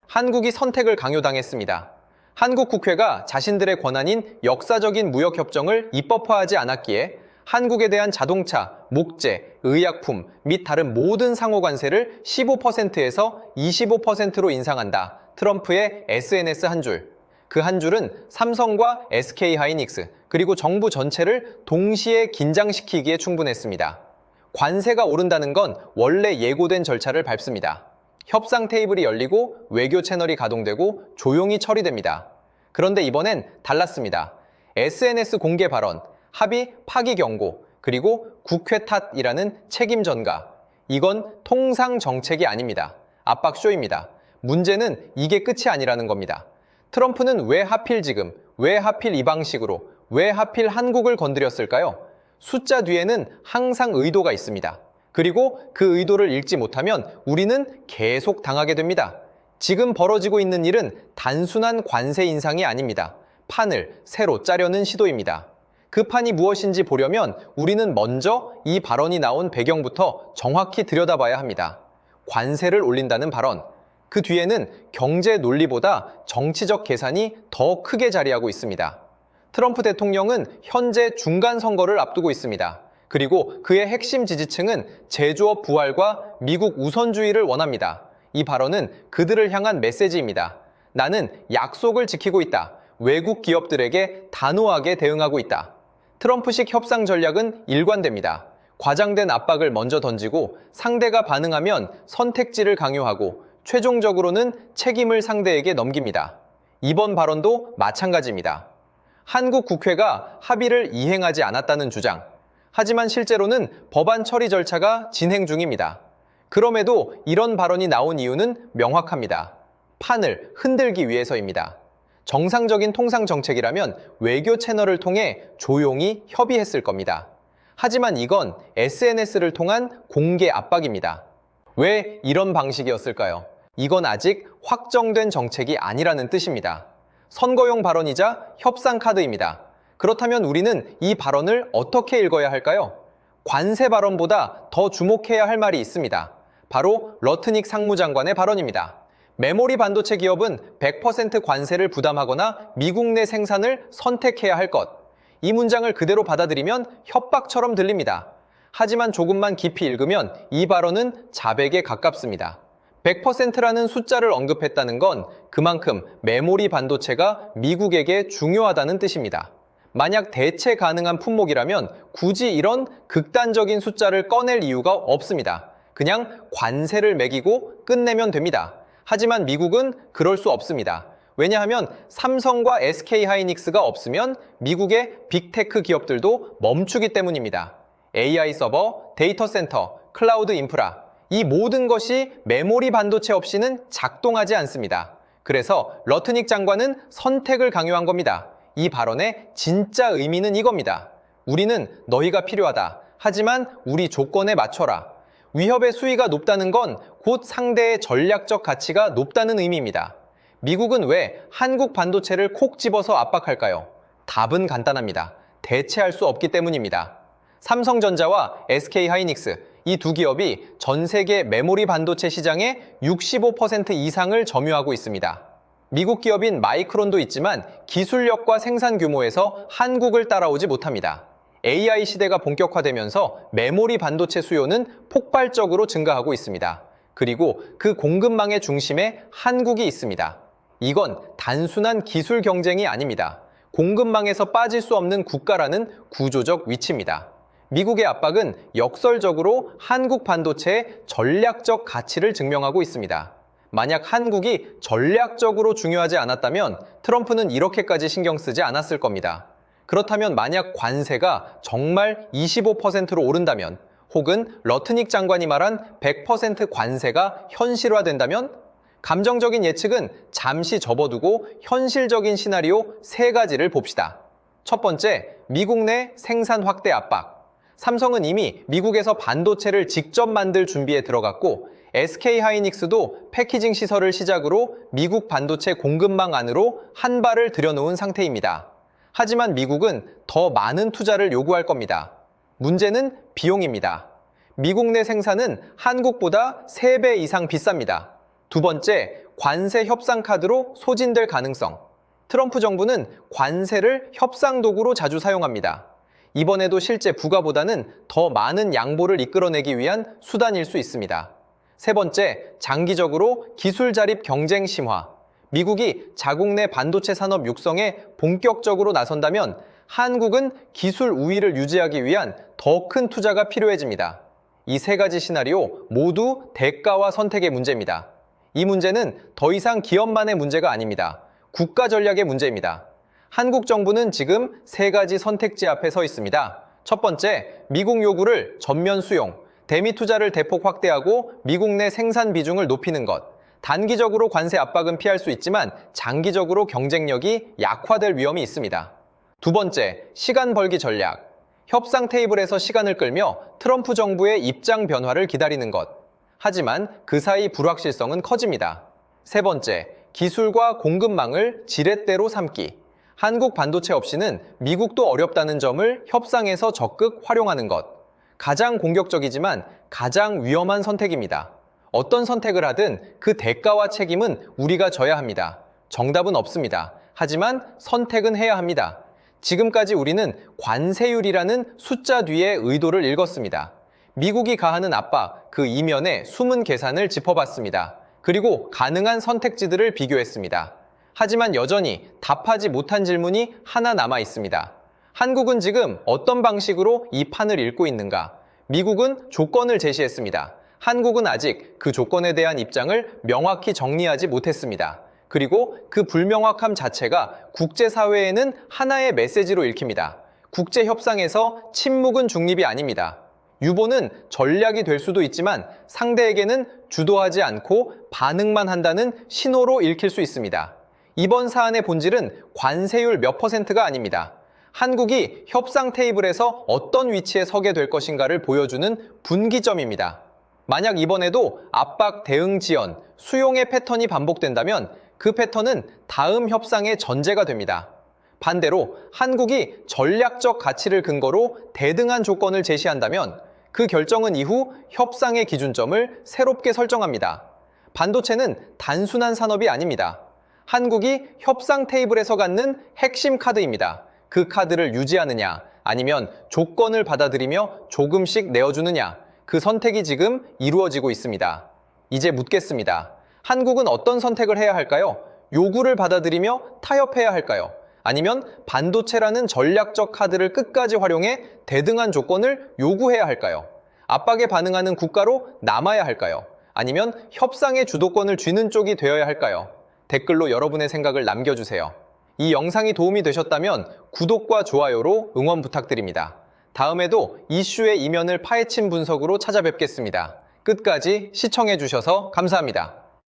한국이 선택을 강요당했습니다. 한국 국회가 자신들의 권한인 역사적인 무역협정을 입법화하지 않았기에 한국에 대한 자동차, 목재, 의약품 및 다른 모든 상호관세를 15%에서 25%로 인상한다. 트럼프의 SNS 한 줄. 그 한 줄은 삼성과 SK하이닉스 그리고 정부 전체를 동시에 긴장시키기에 충분했습니다. 관세가 오른다는 건 원래 예고된 절차를 밟습니다. 협상 테이블이 열리고 외교 채널이 가동되고 조용히 처리됩니다. 그런데 이번엔 달랐습니다. SNS 공개 발언, 합의 파기 경고, 그리고 국회 탓이라는 책임 전가. 이건 통상 정책이 아닙니다. 압박쇼입니다. 문제는 이게 끝이 아니라는 겁니다. 트럼프는 왜 하필 지금, 왜 하필 이 방식으로, 왜 하필 한국을 건드렸을까요? 숫자 뒤에는 항상 의도가 있습니다. 그리고 그 의도를 읽지 못하면 우리는 계속 당하게 됩니다. 지금 벌어지고 있는 일은 단순한 관세 인상이 아닙니다. 판을 새로 짜려는 시도입니다. 그 판이 무엇인지 보려면 우리는 먼저 이 발언이 나온 배경부터 정확히 들여다봐야 합니다. 관세를 올린다는 발언. 그 뒤에는 경제 논리보다 정치적 계산이 더 크게 자리하고 있습니다. 트럼프 대통령은 현재 중간 선거를 앞두고 있습니다. 그리고 그의 핵심 지지층은 제조업 부활과 미국 우선주의를 원합니다. 이 발언은 그들을 향한 메시지입니다. 나는 약속을 지키고 있다. 외국 기업들에게 단호하게 대응하고 있다. 트럼프식 협상 전략은 일관됩니다. 과장된 압박을 먼저 던지고 상대가 반응하면 선택지를 강요하고 최종적으로는 책임을 상대에게 넘깁니다. 이번 발언도 마찬가지입니다. 한국 국회가 합의를 이행하지 않았다는 주장. 하지만 실제로는 법안 처리 절차가 진행 중입니다. 그럼에도 이런 발언이 나온 이유는 명확합니다. 판을 흔들기 위해서입니다. 정상적인 통상 정책이라면 외교 채널을 통해 조용히 협의했을 겁니다. 하지만 이건 SNS를 통한 공개 압박입니다. 왜 이런 방식이었을까요? 이건 아직 확정된 정책이 아니라는 뜻입니다. 선거용 발언이자 협상 카드입니다. 그렇다면 우리는 이 발언을 어떻게 읽어야 할까요? 관세 발언보다 더 주목해야 할 말이 있습니다. 바로 러트닉 상무장관의 발언입니다. 메모리 반도체 기업은 100% 관세를 부담하거나 미국 내 생산을 선택해야 할 것. 이 문장을 그대로 받아들이면 협박처럼 들립니다. 하지만 조금만 깊이 읽으면 이 발언은 자백에 가깝습니다. 100%라는 숫자를 언급했다는 건 그만큼 메모리 반도체가 미국에게 중요하다는 뜻입니다. 만약 대체 가능한 품목이라면 굳이 이런 극단적인 숫자를 꺼낼 이유가 없습니다. 그냥 관세를 매기고 끝내면 됩니다. 하지만 미국은 그럴 수 없습니다. 왜냐하면 삼성과 SK하이닉스가 없으면 미국의 빅테크 기업들도 멈추기 때문입니다. AI 서버, 데이터 센터, 클라우드 인프라, 이 모든 것이 메모리 반도체 없이는 작동하지 않습니다. 그래서 러트닉 장관은 선택을 강요한 겁니다. 이 발언의 진짜 의미는 이겁니다. 우리는 너희가 필요하다. 하지만 우리 조건에 맞춰라. 위협의 수위가 높다는 건 곧 상대의 전략적 가치가 높다는 의미입니다. 미국은 왜 한국 반도체를 콕 집어서 압박할까요? 답은 간단합니다. 대체할 수 없기 때문입니다. 삼성전자와 SK하이닉스, 이 두 기업이 전 세계 메모리 반도체 시장의 65% 이상을 점유하고 있습니다. 미국 기업인 마이크론도 있지만 기술력과 생산 규모에서 한국을 따라오지 못합니다. AI 시대가 본격화되면서 메모리 반도체 수요는 폭발적으로 증가하고 있습니다. 그리고 그 공급망의 중심에 한국이 있습니다. 이건 단순한 기술 경쟁이 아닙니다. 공급망에서 빠질 수 없는 국가라는 구조적 위치입니다. 미국의 압박은 역설적으로 한국 반도체의 전략적 가치를 증명하고 있습니다. 만약 한국이 전략적으로 중요하지 않았다면 트럼프는 이렇게까지 신경 쓰지 않았을 겁니다. 그렇다면 만약 관세가 정말 25%로 오른다면, 혹은 러트닉 장관이 말한 100% 관세가 현실화된다면, 감정적인 예측은 잠시 접어두고 현실적인 시나리오 3가지를 봅시다. 첫 번째, 미국 내 생산 확대 압박. 삼성은 이미 미국에서 반도체를 직접 만들 준비에 들어갔고 SK하이닉스도 패키징 시설을 시작으로 미국 반도체 공급망 안으로 한 발을 들여놓은 상태입니다. 하지만 미국은 더 많은 투자를 요구할 겁니다. 문제는 비용입니다. 미국 내 생산은 한국보다 3배 이상 비쌉니다. 두 번째, 관세 협상 카드로 소진될 가능성. 트럼프 정부는 관세를 협상 도구로 자주 사용합니다. 이번에도 실제 부가보다는 더 많은 양보를 이끌어내기 위한 수단일 수 있습니다. 세 번째, 장기적으로 기술 자립 경쟁 심화. 미국이 자국 내 반도체 산업 육성에 본격적으로 나선다면 한국은 기술 우위를 유지하기 위한 더 큰 투자가 필요해집니다. 이 세 가지 시나리오 모두 대가와 선택의 문제입니다. 이 문제는 더 이상 기업만의 문제가 아닙니다. 국가 전략의 문제입니다. 한국 정부는 지금 세 가지 선택지 앞에 서 있습니다. 첫 번째, 미국 요구를 전면 수용, 대미 투자를 대폭 확대하고 미국 내 생산 비중을 높이는 것. 단기적으로 관세 압박은 피할 수 있지만 장기적으로 경쟁력이 약화될 위험이 있습니다. 두 번째, 시간 벌기 전략. 협상 테이블에서 시간을 끌며 트럼프 정부의 입장 변화를 기다리는 것. 하지만 그 사이 불확실성은 커집니다. 세 번째, 기술과 공급망을 지렛대로 삼기. 한국 반도체 없이는 미국도 어렵다는 점을 협상에서 적극 활용하는 것. 가장 공격적이지만 가장 위험한 선택입니다. 어떤 선택을 하든 그 대가와 책임은 우리가 져야 합니다. 정답은 없습니다. 하지만 선택은 해야 합니다. 지금까지 우리는 관세율이라는 숫자 뒤에 의도를 읽었습니다. 미국이 가하는 압박, 그 이면의 숨은 계산을 짚어봤습니다. 그리고 가능한 선택지들을 비교했습니다. 하지만 여전히 답하지 못한 질문이 하나 남아 있습니다. 한국은 지금 어떤 방식으로 이 판을 읽고 있는가? 미국은 조건을 제시했습니다. 한국은 아직 그 조건에 대한 입장을 명확히 정리하지 못했습니다. 그리고 그 불명확함 자체가 국제사회에는 하나의 메시지로 읽힙니다. 국제협상에서 침묵은 중립이 아닙니다. 유보는 전략이 될 수도 있지만 상대에게는 주도하지 않고 반응만 한다는 신호로 읽힐 수 있습니다. 이번 사안의 본질은 관세율 몇 %가 아닙니다. 한국이 협상 테이블에서 어떤 위치에 서게 될 것인가를 보여주는 분기점입니다. 만약 이번에도 압박, 대응, 지연, 수용의 패턴이 반복된다면 그 패턴은 다음 협상의 전제가 됩니다. 반대로 한국이 전략적 가치를 근거로 대등한 조건을 제시한다면 그 결정은 이후 협상의 기준점을 새롭게 설정합니다. 반도체는 단순한 산업이 아닙니다. 한국이 협상 테이블에서 갖는 핵심 카드입니다. 그 카드를 유지하느냐, 아니면 조건을 받아들이며 조금씩 내어주느냐, 그 선택이 지금 이루어지고 있습니다. 이제 묻겠습니다. 한국은 어떤 선택을 해야 할까요? 요구를 받아들이며 타협해야 할까요? 아니면 반도체라는 전략적 카드를 끝까지 활용해 대등한 조건을 요구해야 할까요? 압박에 반응하는 국가로 남아야 할까요? 아니면 협상의 주도권을 쥐는 쪽이 되어야 할까요? 댓글로 여러분의 생각을 남겨주세요. 이 영상이 도움이 되셨다면 구독과 좋아요로 응원 부탁드립니다. 다음에도 이슈의 이면을 파헤친 분석으로 찾아뵙겠습니다. 끝까지 시청해주셔서 감사합니다.